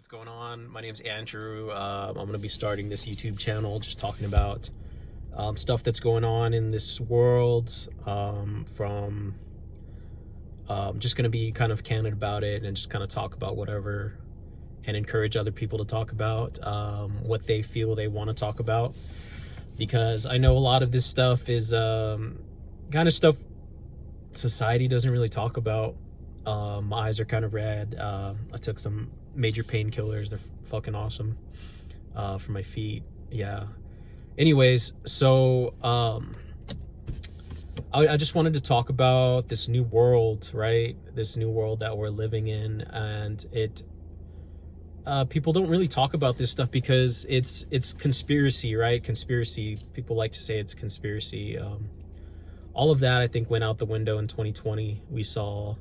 What's going on? My name's Andrew. I'm going to be starting this YouTube channel just talking about stuff that's going on in this world. From just going to be kind of candid about it and just kind of talk about whatever and encourage other people to talk about what they feel they want to talk about. Because I know a lot of this stuff is kind of stuff society doesn't really talk about. My eyes are kind of red. I took some major painkillers. They're fucking awesome for my feet. Yeah. Anyways, so I just wanted to talk about this new world, right? This new world that we're living in, and people don't really talk about this stuff because it's conspiracy, right? Conspiracy. People like to say it's conspiracy. All of that, I think, went out the window in 2020. We saw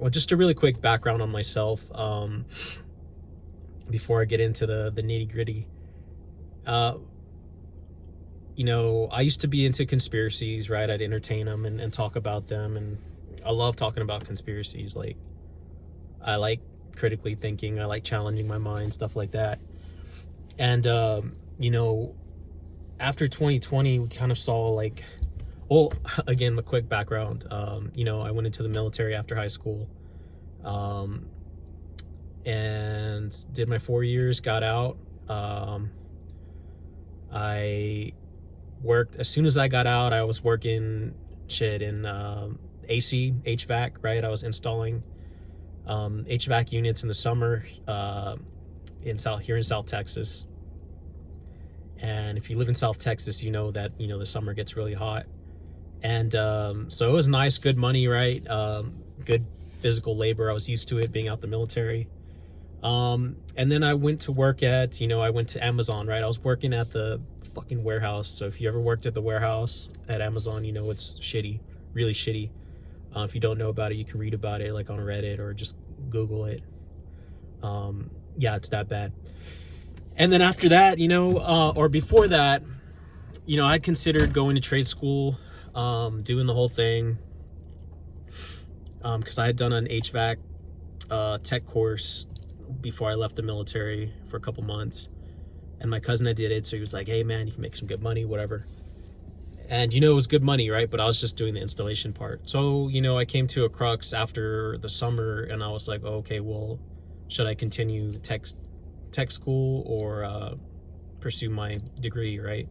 just a really quick background on myself before I get into the nitty gritty. I used to be into conspiracies, right? I'd entertain them and talk about them, and I love talking about conspiracies. Like, I like critically thinking, I like challenging my mind, stuff like that. And after 2020, we kind of saw like, well, again, a quick background. I went into the military after high school, and did my 4 years, got out. I worked, as soon as I got out, I was working in AC, HVAC, right? I was installing HVAC units in the summer in South Texas. And if you live in South Texas, you know that, the summer gets really hot. And so it was nice, good money, right? Good physical labor. I was used to it, being out the military. And then I went to work at, I went to Amazon, right? I was working at the fucking warehouse. So if you ever worked at the warehouse at Amazon, it's shitty, really shitty. If you don't know about it, you can read about it like on Reddit or just Google it. Yeah, it's that bad. And then after that, or before that, I'd considered going to trade school, doing the whole thing, because I had done an HVAC tech course before I left the military for a couple months, and my cousin did it, so he was like, hey man, you can make some good money, whatever. And it was good money, right? But I was just doing the installation part. So I came to a crux after the summer, and I was like, oh, okay, well, should I continue tech school or pursue my degree, right?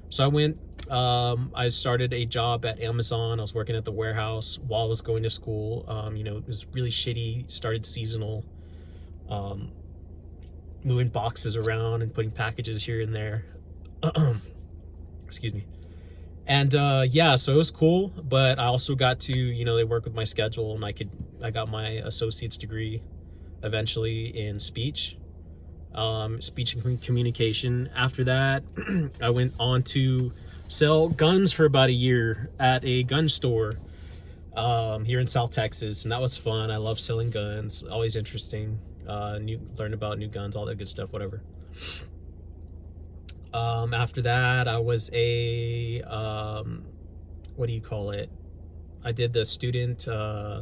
So I went, I started a job at Amazon. I was working at the warehouse while I was going to school. It was really shitty, started seasonal, moving boxes around and putting packages here and there. Excuse me. And so it was cool, but I also got to, they work with my schedule, and I got my associate's degree eventually in speech and communication. After that, I went on to sell guns for about a year at a gun store here in South Texas, and that was fun. I love selling guns, always interesting. Learn about new guns, all that good stuff, whatever. After that, I was a what do you call it? I did the student I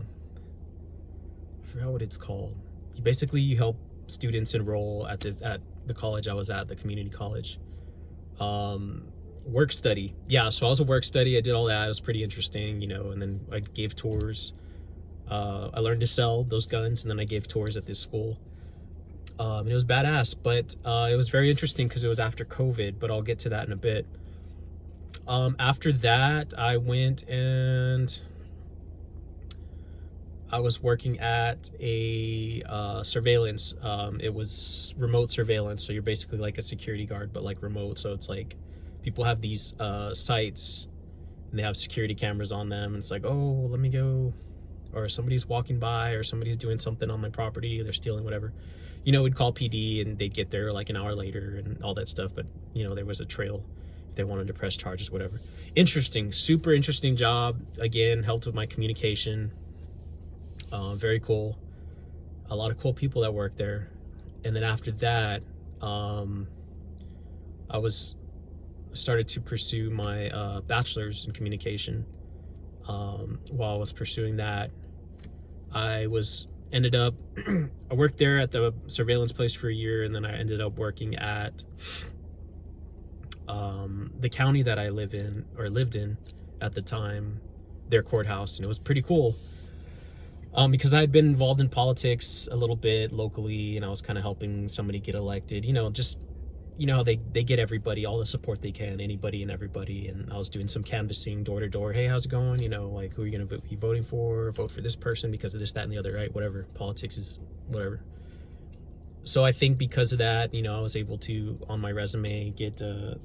forgot what it's called. You help students enroll at the college I was at, the community college. Work study. Yeah, so I was a work study. I did all that. It was pretty interesting, and then I gave tours. I learned to sell those guns, and then I gave tours at this school. And it was badass, but it was very interesting because it was after COVID, but I'll get to that in a bit. After that, I went and I was working at a surveillance. It was remote surveillance, so you're basically like a security guard, but like remote. So it's like people have these sites, and they have security cameras on them, and it's like, oh, let me go, or somebody's walking by, or somebody's doing something on my property, they're stealing, whatever. We'd call PD, and they'd get there like an hour later and all that stuff, but there was a trail if they wanted to press charges, whatever. Interesting, super interesting job. Again, helped with my communication. Very cool. A lot of cool people that work there. And then after that, I started to pursue my bachelor's in communication. While I was pursuing that, I was ended up I worked there at the surveillance place for a year, and then I ended up working at the county that I lived in at the time, their courthouse, and it was pretty cool. Because I had been involved in politics a little bit locally, and I was kind of helping somebody get elected. Just how they get everybody all the support they can, anybody and everybody. And I was doing some canvassing door to door. Hey, how's it going? Like, who are you gonna be voting for? Vote for this person because of this, that, and the other, right? Whatever. Politics is whatever. So I think because of that, I was able to, on my resume, get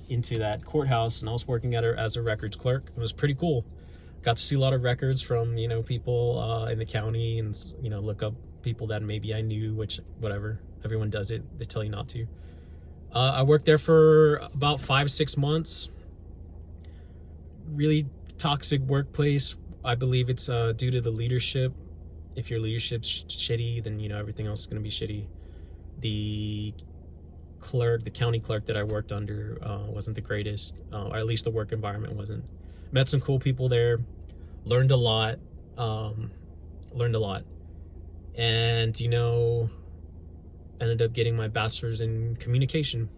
into that courthouse, and I was working as a records clerk. It was pretty cool. Got to see a lot of records from people in the county, and look up people that maybe I knew, which whatever, everyone does it, they tell you not to. I worked there for about 5-6 months. Really toxic workplace. I believe it's due to the leadership. If your leadership's shitty, then everything else is going to be shitty. The county clerk that I worked under wasn't the greatest, or at least the work environment wasn't. Met some cool people there, learned a lot, and ended up getting my bachelor's in communication,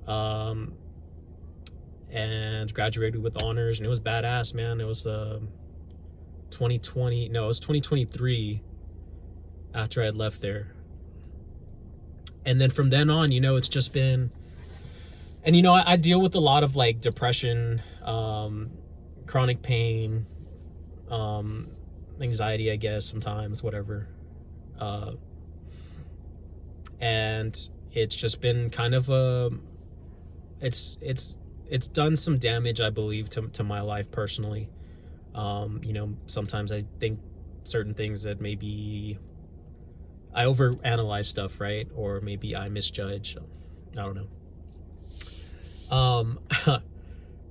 and graduated with honors, and it was badass, man. It was 2023 after I had left there. And then from then on, it's just been, and I deal with a lot of like depression, chronic pain, anxiety, I guess, sometimes, whatever. And it's just been kind of it's done some damage, I believe, to my life personally. Sometimes I think certain things that maybe I overanalyze stuff, right? Or maybe I misjudge. I don't know.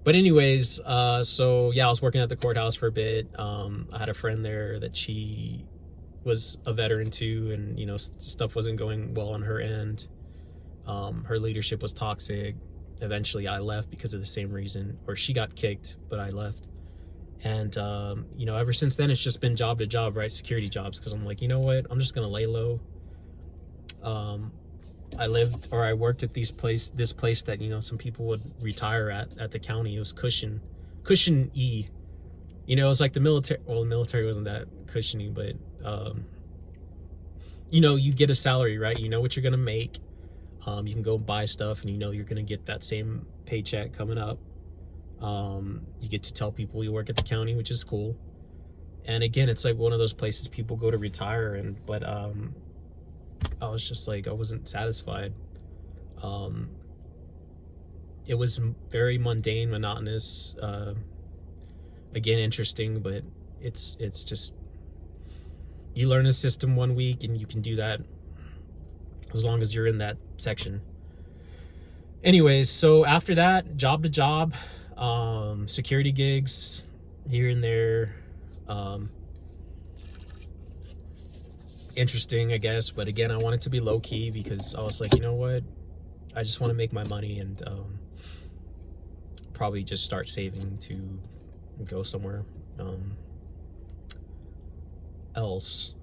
But anyways, so yeah, I was working at the courthouse for a bit. I had a friend there that she was a veteran too, and stuff wasn't going well on her end. Her leadership was toxic. Eventually I left because of the same reason, or she got kicked, but I left. And ever since then it's just been job to job, right? Security jobs, because I'm like, you know what, I'm just gonna lay low. I worked at this place that some people would retire at the county. It was Cushion E. It was like the military. Well, the military wasn't that cushiony, but you get a salary, right? You know what you're gonna make. You can go buy stuff, and you're gonna get that same paycheck coming up. You get to tell people you work at the county, which is cool. And again, it's like one of those places people go to retire, but I was just like, I wasn't satisfied. It was very mundane, monotonous, again, interesting, but it's just, you learn a system one week and you can do that as long as you're in that section. Anyways, so after that, job to job, security gigs here and there, interesting, I guess, but again, I wanted to be low-key because I was like, you know what, I just want to make my money, and probably just start saving to go somewhere else.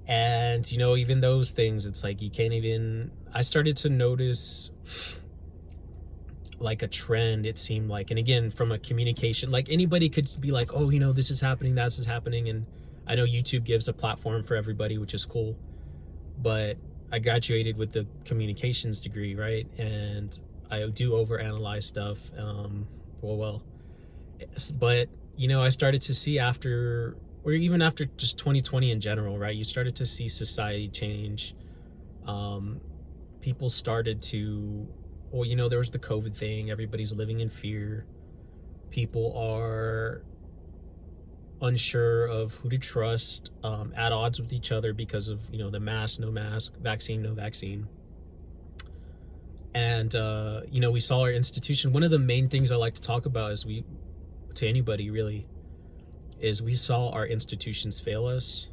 And even those things, it's like you can't even, I started to notice like a trend, it seemed like. And again, from a communication, like anybody could be like, oh, this is happening, that is happening. And I know YouTube gives a platform for everybody, which is cool, but I graduated with the communications degree, right? And I do overanalyze stuff. But I started to see after, or even after just 2020 in general, right? You started to see society change. People started to, there was the COVID thing. Everybody's living in fear. People are unsure of who to trust, at odds with each other because of, the mask, no mask, vaccine, no vaccine. And, we saw our institution. One of the main things I like to talk about is to anybody really, is we saw our institutions fail us.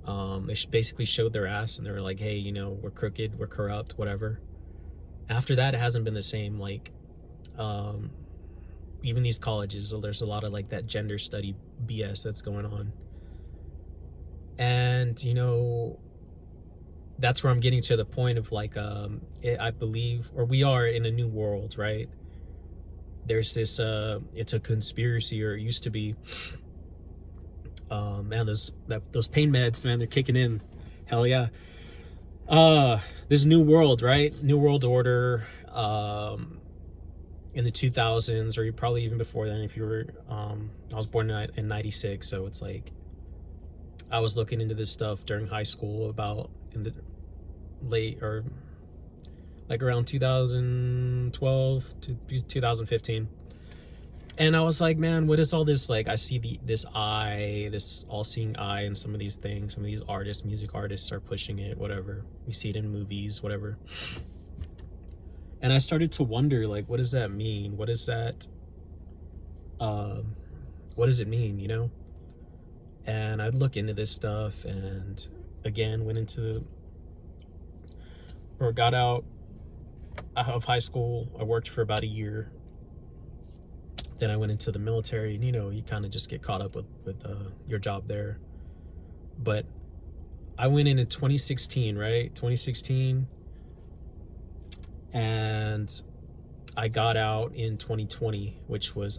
They basically showed their ass, and they were like, hey, we're crooked, we're corrupt, whatever. After that, it hasn't been the same. Like, even these colleges, so there's a lot of like that gender study BS that's going on. And that's where I'm getting to the point of like, I believe, or we are in a new world, right? There's this it's a conspiracy, or it used to be. Man, those pain meds, man, they're kicking in. Hell yeah. This new world, right? New world order, in the 2000s, or probably even before then. If you were, I was born in 96, so it's like I was looking into this stuff during high school, about in the late, or like around 2012 to 2015. And I was like, man, what is all this? Like, I see this all-seeing eye in some of these things. Some of these artists, music artists, are pushing it, whatever. You see it in movies, whatever. And I started to wonder, like, what does that mean? What does that, what does it mean, And I'd look into this stuff, and again, got out of high school. I worked for about a year. Then I went into the military, and you kind of just get caught up with your job there. But I went in 2016, right? 2016, and I got out in 2020,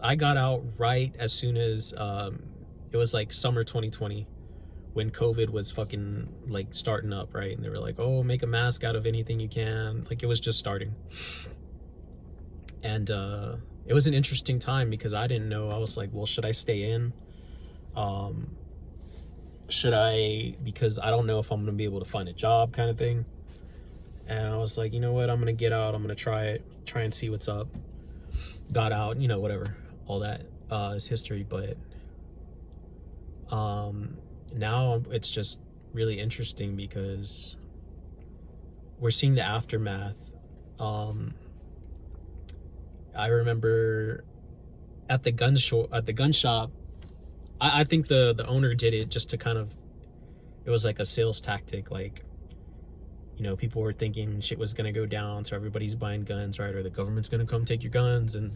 I got out right as soon as it was like summer 2020, when COVID was fucking like starting up, right? And they were like, oh, make a mask out of anything you can. Like, it was just starting. And it was an interesting time, because I didn't know. I was like, well, should I stay in? Because I don't know if I'm going to be able to find a job, kind of thing. And I was like, you know what? I'm going to get out. I'm going to try and see what's up. Got out, whatever. All that is history. But now it's just really interesting, because we're seeing the aftermath. I remember at the gun shop, I think the owner did it just to kind of, it was like a sales tactic. Like, people were thinking shit was gonna go down, so everybody's buying guns, right? Or the government's gonna come take your guns. And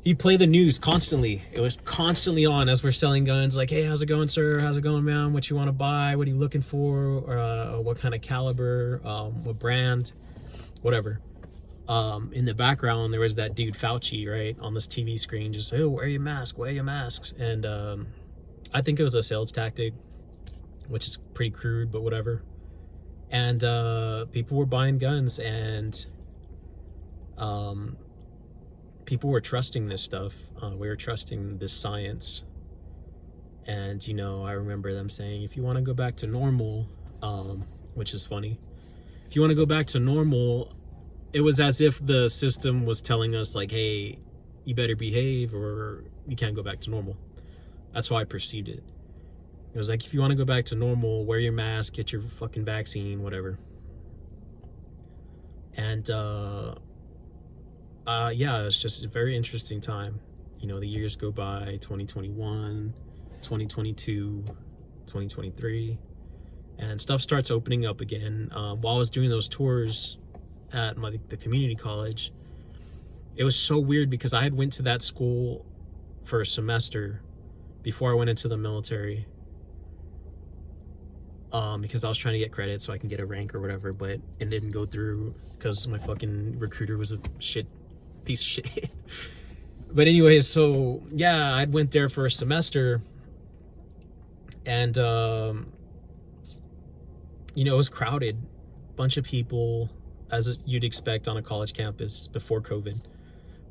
he played the news constantly. It was constantly on as we're selling guns. Like, hey, how's it going, sir? How's it going, man? What you want to buy? What are you looking for? Or what kind of caliber? What brand? Whatever. In the background, there was that dude Fauci, right, on this TV screen, just, oh, wear your mask, wear your masks. And I think it was a sales tactic, which is pretty crude, but whatever. And people were buying guns, and people were trusting this stuff. We were trusting this science. And I remember them saying, if you want to go back to normal, which is funny, if you want to go back to normal, it was as if the system was telling us, like, hey, you better behave or you can't go back to normal. That's how I perceived it. It was like, if you want to go back to normal, wear your mask, get your fucking vaccine, whatever. And yeah, it's just a very interesting time. The years go by, 2021, 2022, 2023, and stuff starts opening up again. While I was doing those tours at the community college, it was so weird, because I had went to that school for a semester before I went into the military, because I was trying to get credit so I can get a rank or whatever, but it didn't go through because my fucking recruiter was a piece of shit. But anyways, so yeah, I went there for a semester, and it was crowded, bunch of people, as you'd expect on a college campus before COVID.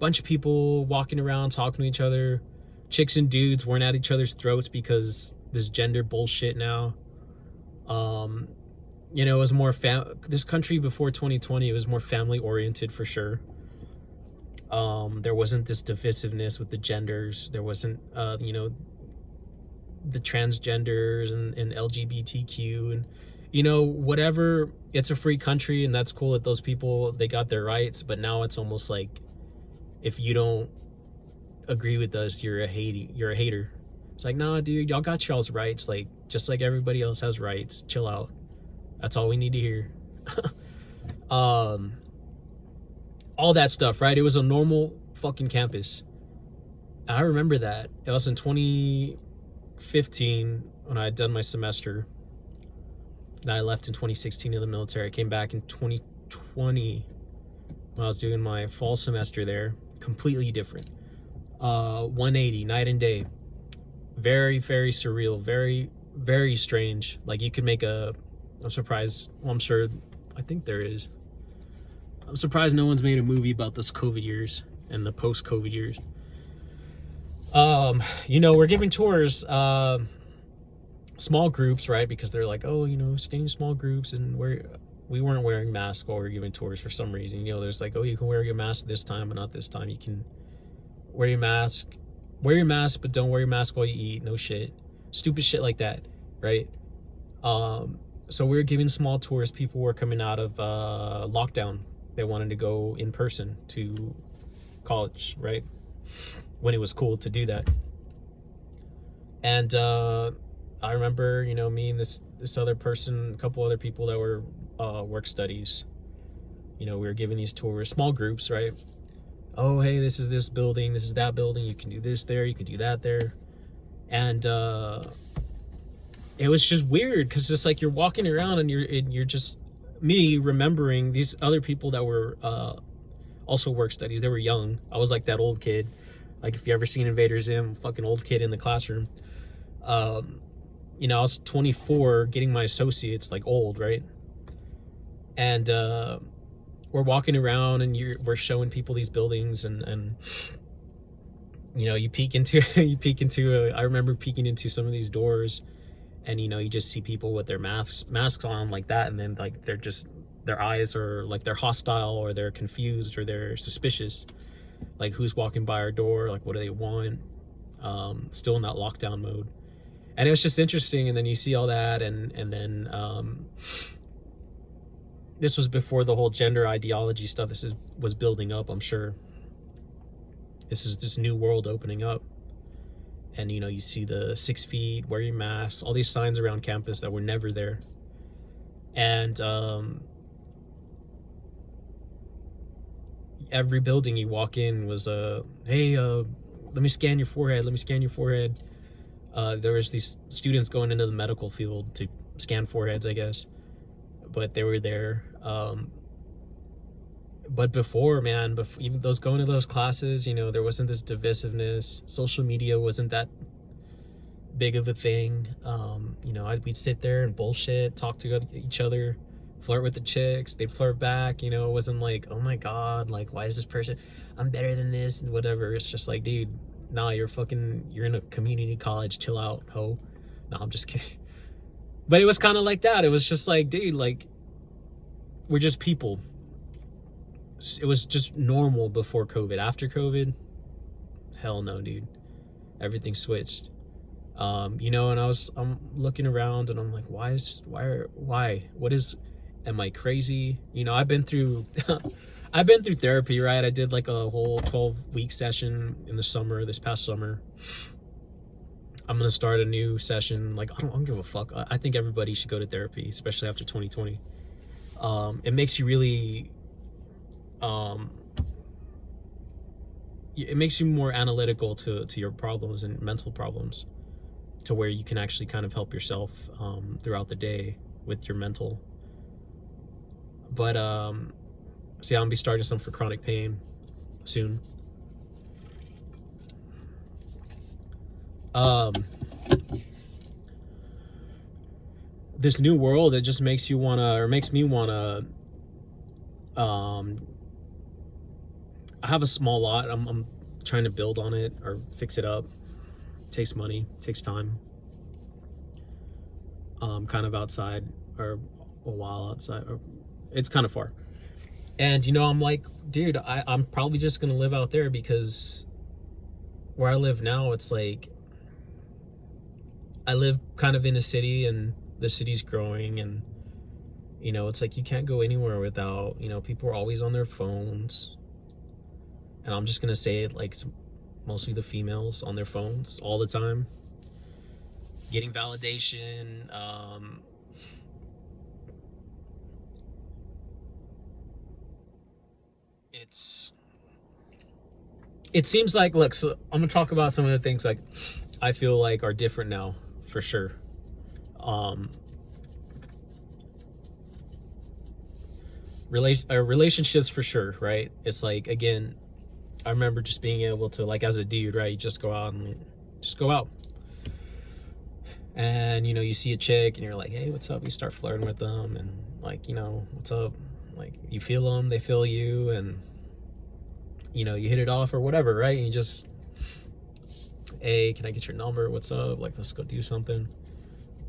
Bunch of people walking around, talking to each other. Chicks and dudes weren't at each other's throats because this gender bullshit now. It was more this country before 2020, it was more family oriented for sure. There wasn't this divisiveness with the genders. There wasn't, the transgenders and LGBTQ and, whatever. It's a free country, and that's cool that those people, they got their rights. But now it's almost like, if you don't agree with us, you're a hater. It's like, nah, dude, y'all got y'all's rights. Like, just like everybody else has rights. Chill out. That's all we need to hear. All that stuff, right? It was a normal fucking campus. And I remember that. It was in 2015 when I had done my semester. Then I left in 2016 in the military. I came back in 2020 when I was doing my fall semester there. Completely different. 180, night and day. Very, very surreal. Very, very strange. Like you could make a... I'm surprised. Well, I'm sure. I think there is. I'm surprised no one's made a movie about this COVID years and the post-COVID years. We're giving tours, small groups, right? Because they're like, oh, stay in small groups, and we weren't wearing masks while we were giving tours for some reason. There's like, oh, you can wear your mask this time, but not this time. You can wear your mask, but don't wear your mask while you eat. No shit, stupid shit like that, right? So we were giving small tours. People were coming out of lockdown. They wanted to go in person to college, right? When it was cool to do that. And I remember, me and this other person, a couple other people that were work studies, we were giving these tours, small groups, right? Oh, hey, this is this building, this is that building, you can do this there, you can do that there. And it was just weird because it's like you're walking around and you're just, me remembering these other people that were also work studies. They were young. I was like that old kid. Like if you ever seen Invader Zim, fucking old kid in the classroom. I was 24 getting my associates, like old, right? And we're walking around and we're showing people these buildings and you peek into I remember peeking into some of these doors, and you just see people with their masks on like that, and then like their eyes are like they're hostile or they're confused or they're suspicious. Like, who's walking by our door? Like, what do they want? Still in that lockdown mode. And it was just interesting. And then you see all that. And then this was before the whole gender ideology stuff. Was building up, I'm sure. This is this new world opening up. And, you see the 6 feet, wear your mask, all these signs around campus that were never there. And every building you walk in was hey, let me scan your forehead, there was these students going into the medical field to scan foreheads, I guess, but they were there. But before even those going to those classes, there wasn't this divisiveness. Social media wasn't that big of a thing. We'd sit there and bullshit, talk to each other, flirt with the chicks, they'd flirt back. It wasn't like, oh my god, like, why is this person, I'm better than this and whatever. It's just like, dude, nah, you're in a community college, chill out, ho. No, I'm just kidding. But it was kind of like that. It was just like, dude, like, we're just people. It was just normal before COVID. After COVID, hell no, dude. Everything switched. And I'm looking around and I'm like, why? Am I crazy? I've been through therapy, right? I did like a whole 12-week session in the summer, this past summer. I'm gonna start a new session. Like, I don't give a fuck. I think everybody should go to therapy, especially after 2020. It makes you really, it makes you more analytical to your problems and mental problems, to where you can actually kind of help yourself throughout the day with your mental. But see, I'm gonna be starting some for chronic pain soon. This new world, it just makes me wanna I have a small lot. I'm trying to build on it or fix it up. It takes money, takes time. Kind of outside, or a while outside, or it's kind of far. And I'm like, dude, I'm probably just gonna live out there, because where I live now, it's like I live kind of in a city, and the city's growing, and it's like you can't go anywhere without, people are always on their phones. And I'm just gonna say it, like, mostly the females on their phones all the time, getting validation. It seems like, look, so I'm gonna talk about some of the things like I feel like are different now, for sure. Relationships for sure, right? It's like, again, I remember just being able to, like, as a dude, right, you just go out and just go out, and you know, you see a chick and you're like, hey, what's up? You start flirting with them, and like, you know, what's up? Like, you feel them, they feel you, and you know, you hit it off or whatever, right? And you just, hey, can I get your number? What's up? Like, let's go do something.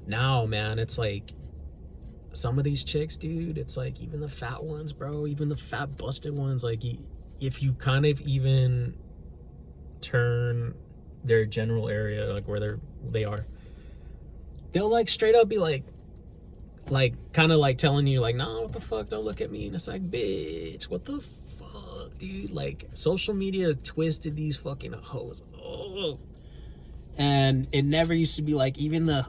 Now, man, it's like, some of these chicks, dude, it's like, even the fat ones, bro, even the fat busted ones, like, if you kind of even turn their general area, like where they are, they'll like straight up be like kind of like telling you like, nah, what the fuck, don't look at me. And it's like, bitch, what the fuck, dude? Like, social media twisted these fucking hoes. Oh. And it never used to be like, even the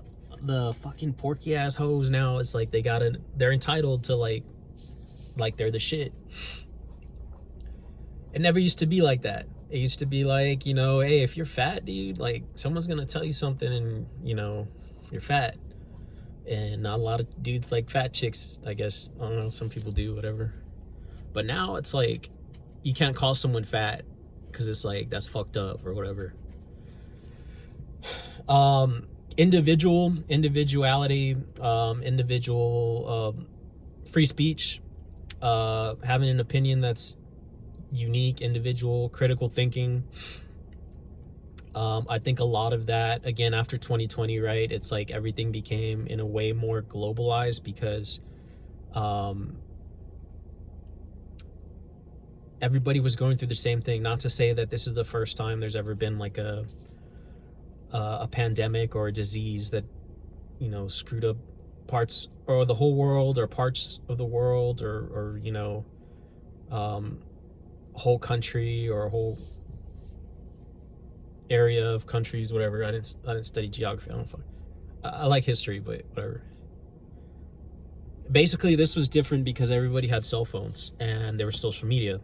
fucking porky ass hoes now, it's like they're entitled to like they're the shit. It never used to be like that. It used to be like, you know, hey, if you're fat, dude, like, someone's gonna tell you something, and you know, you're fat. And not a lot of dudes like fat chicks, I guess. I don't know, some people do, whatever. But now it's like, you can't call someone fat because it's like, that's fucked up or whatever. Individuality, free speech, having an opinion that's unique, individual, critical thinking. I think a lot of that, again, after 2020, right, it's like everything became in a way more globalized because everybody was going through the same thing. Not to say that this is the first time there's ever been like a pandemic or a disease that, you know, screwed up parts or the whole world or parts of the world, or you know, whole country or a whole area of countries, whatever. I didn't study geography. I don't fuck. I like history, but whatever. Basically, this was different because everybody had cell phones and there was social media,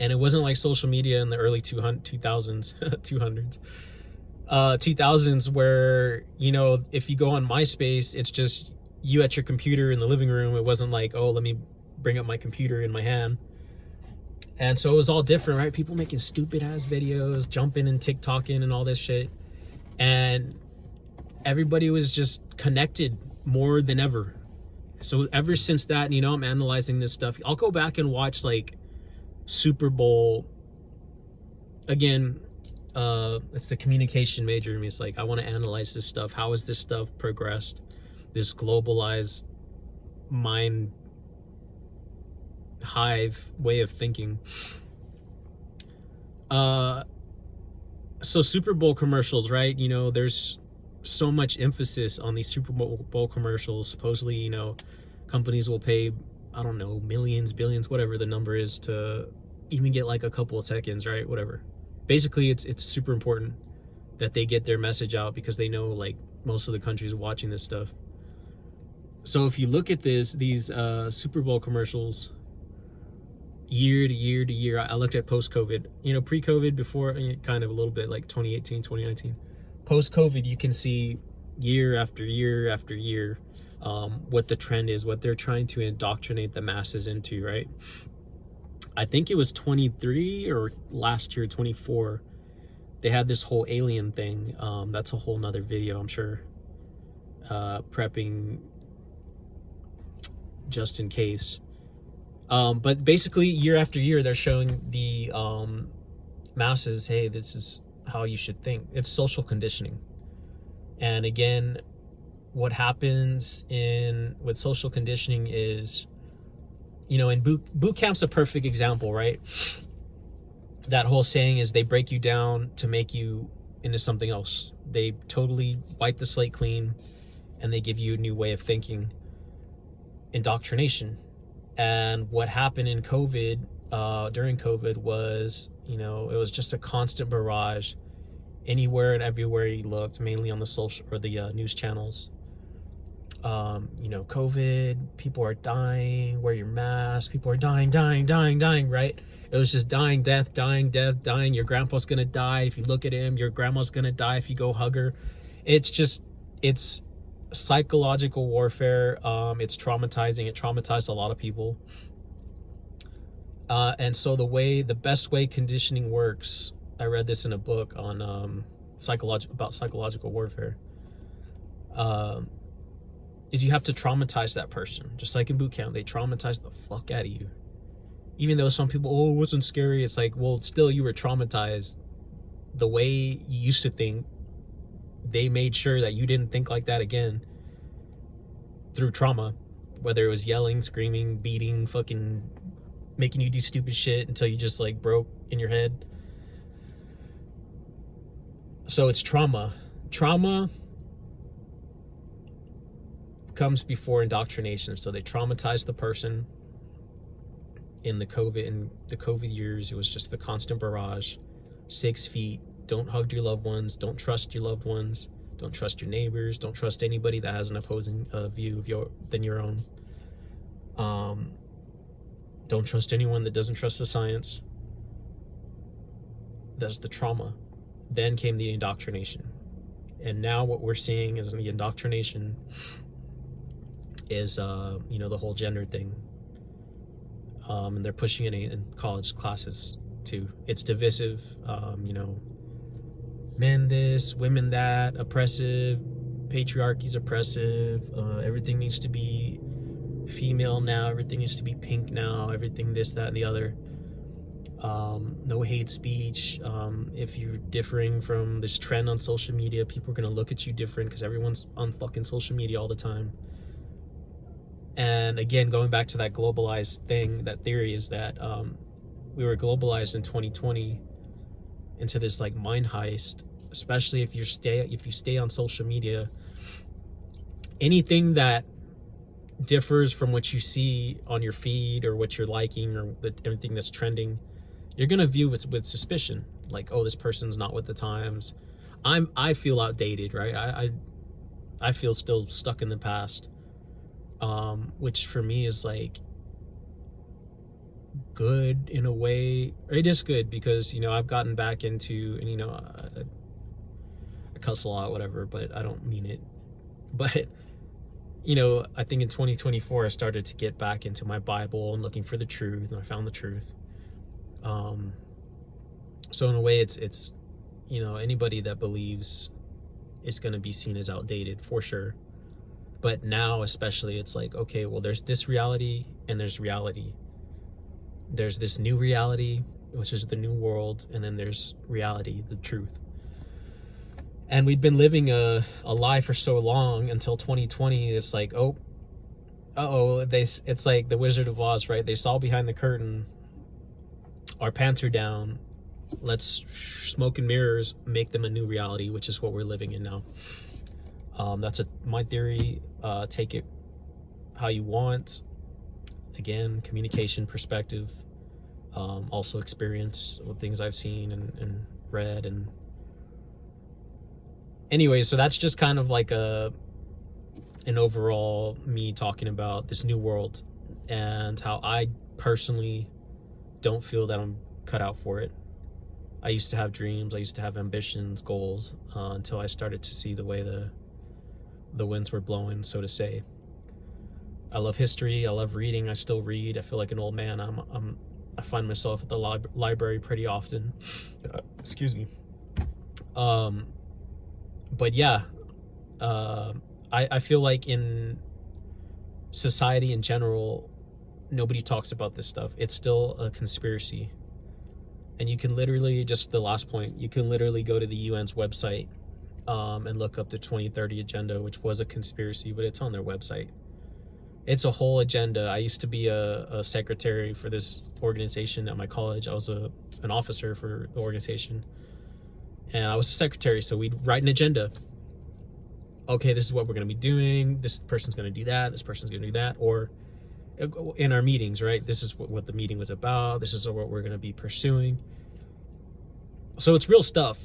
and it wasn't like social media in the early 2000s where, you know, if you go on MySpace, it's just you at your computer in the living room. It wasn't like, oh, let me bring up my computer in my hand. And so it was all different, right? People making stupid ass videos, jumping and TikToking and all this shit. And everybody was just connected more than ever. So ever since that, you know, I'm analyzing this stuff. I'll go back and watch like Super Bowl. Again, it's the communication major in me. It's like, I want to analyze this stuff. How has this stuff progressed? This globalized mind hive way of thinking. So Super Bowl commercials, right? You know, there's so much emphasis on these Super Bowl commercials. Supposedly, you know, companies will pay, I don't know, millions, billions, whatever the number is, to even get like a couple of seconds, right? Whatever. Basically, it's super important that they get their message out because they know like most of the countries watching this stuff. So if you look at these Super Bowl commercials, year to year to year, I looked at post-COVID, you know, pre-COVID, before, kind of a little bit like 2018, 2019. Post-COVID, you can see year after year after year what the trend is, what they're trying to indoctrinate the masses into, right? I think it was 23 or last year, 24, they had this whole alien thing. That's a whole nother video, I'm sure, prepping just in case. But basically, year after year, they're showing the masses, hey, this is how you should think. It's social conditioning. And again, what happens with social conditioning is, you know, in boot camp's a perfect example, right? That whole saying is, they break you down to make you into something else. They totally wipe the slate clean and they give you a new way of thinking. Indoctrination. And what happened in COVID, during COVID, was, you know, it was just a constant barrage anywhere and everywhere you looked, mainly on the social or the news channels. You know, COVID, people are dying, wear your mask, people are dying, right? It was just dying, death, dying. Your grandpa's gonna die if you look at him, your grandma's gonna die if you go hug her. It's psychological warfare. It's traumatizing. It traumatized a lot of people. And so the best way conditioning works, I read this in a book on psychological warfare, is you have to traumatize that person. Just like in boot camp, they traumatize the fuck out of you. Even though some people, oh, it wasn't scary. It's like, well, still you were traumatized. The way you used to think, they made sure that you didn't think like that again through trauma, whether it was yelling, screaming, beating, fucking making you do stupid shit until you just like broke in your head. So it's trauma. Trauma comes before indoctrination. So they traumatize the person. In the COVID years, it was just the constant barrage. 6 feet. Don't hug your loved ones. Don't trust your loved ones. Don't trust your neighbors. Don't trust anybody that has an opposing view of than your own. Don't trust anyone that doesn't trust the science. That's the trauma. Then came the indoctrination. And now what we're seeing is the indoctrination is, the whole gender thing. And they're pushing it in college classes too. It's divisive, men this, women that, oppressive, patriarchy's oppressive, everything needs to be female now, everything needs to be pink now, everything this, that, and the other. No hate speech. If you're differing from this trend on social media, people are gonna look at you different because everyone's on fucking social media all the time. And again, going back to that globalized thing, that theory is that we were globalized in 2020 into this like mind heist, especially if you stay on social media. Anything that differs from what you see on your feed or what you're liking or everything that's trending, you're gonna view it with suspicion. Like, oh, this person's not with the times. I feel outdated, right? I feel still stuck in the past. Which for me is like good in a way. It is good because, I've gotten back into, and I cuss a lot, whatever, but I don't mean it. But, I think in 2024, I started to get back into my Bible and looking for the truth, and I found the truth. So in a way, it's anybody that believes is going to be seen as outdated for sure. But now especially, it's like, okay, well, there's this reality and there's reality. There's this new reality, which is the new world, and then there's reality, the truth. And we've been living a lie for so long until 2020. It's like, it's like the Wizard of Oz, right? They saw behind the curtain. Our pants are down. Let's smoke and mirrors, make them a new reality, which is what we're living in now. That's my theory. Take it how you want. Again, communication, perspective, also experience with things I've seen and read. And anyway, so that's just kind of like an overall me talking about this new world and how I personally don't feel that I'm cut out for it. I used to have dreams. I used to have ambitions, goals, until I started to see the way the winds were blowing, so to say. I love history. I love reading. I still read. I feel like an old man. I find myself at the library pretty often. Excuse me. But yeah, I feel like in society in general, nobody talks about this stuff. It's still a conspiracy. And you can literally, just the last point, you can literally go to the UN's website and look up the 2030 agenda, which was a conspiracy, but it's on their website. It's a whole agenda. I used to be a secretary for this organization at my college. I was an officer for the organization. And I was a secretary, so we'd write an agenda. Okay, this is what we're going to be doing. This person's going to do that. This person's going to do that. Or in our meetings, right? This is what the meeting was about. This is what we're going to be pursuing. So it's real stuff.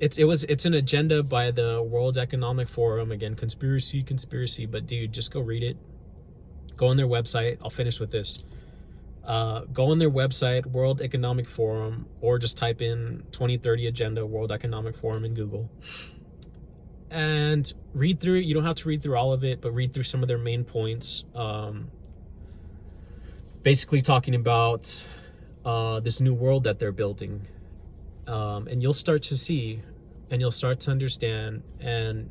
It's an agenda by the World Economic Forum. Again, conspiracy. But dude, just go read it. Go on their website. I'll finish with this. Go on their website, World Economic Forum, or just type in 2030 Agenda, World Economic Forum in Google. and read through it. You don't have to read through all of it, but read through some of their main points. Basically talking about this new world that they're building. And you'll start to see, and you'll start to understand, and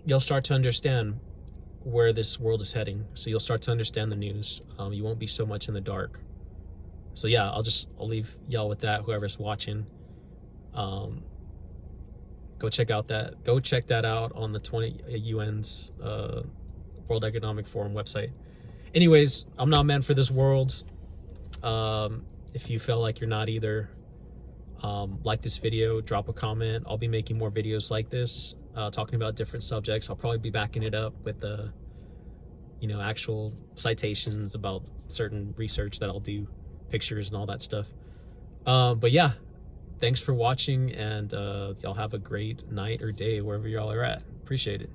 you'll start to understand where this world is heading. So you'll start to understand the news. You won't be so much in the dark. So yeah, I'll leave y'all with that. Whoever's watching, go check that out on the UN's World Economic Forum website. Anyways, I'm not meant for this world. If you feel like you're not either, like this video, drop a comment. I'll be making more videos like this, talking about different subjects. I'll probably be backing it up with the, actual citations about certain research that I'll do, pictures and all that stuff. But yeah, thanks for watching, and y'all have a great night or day wherever y'all are at. Appreciate it.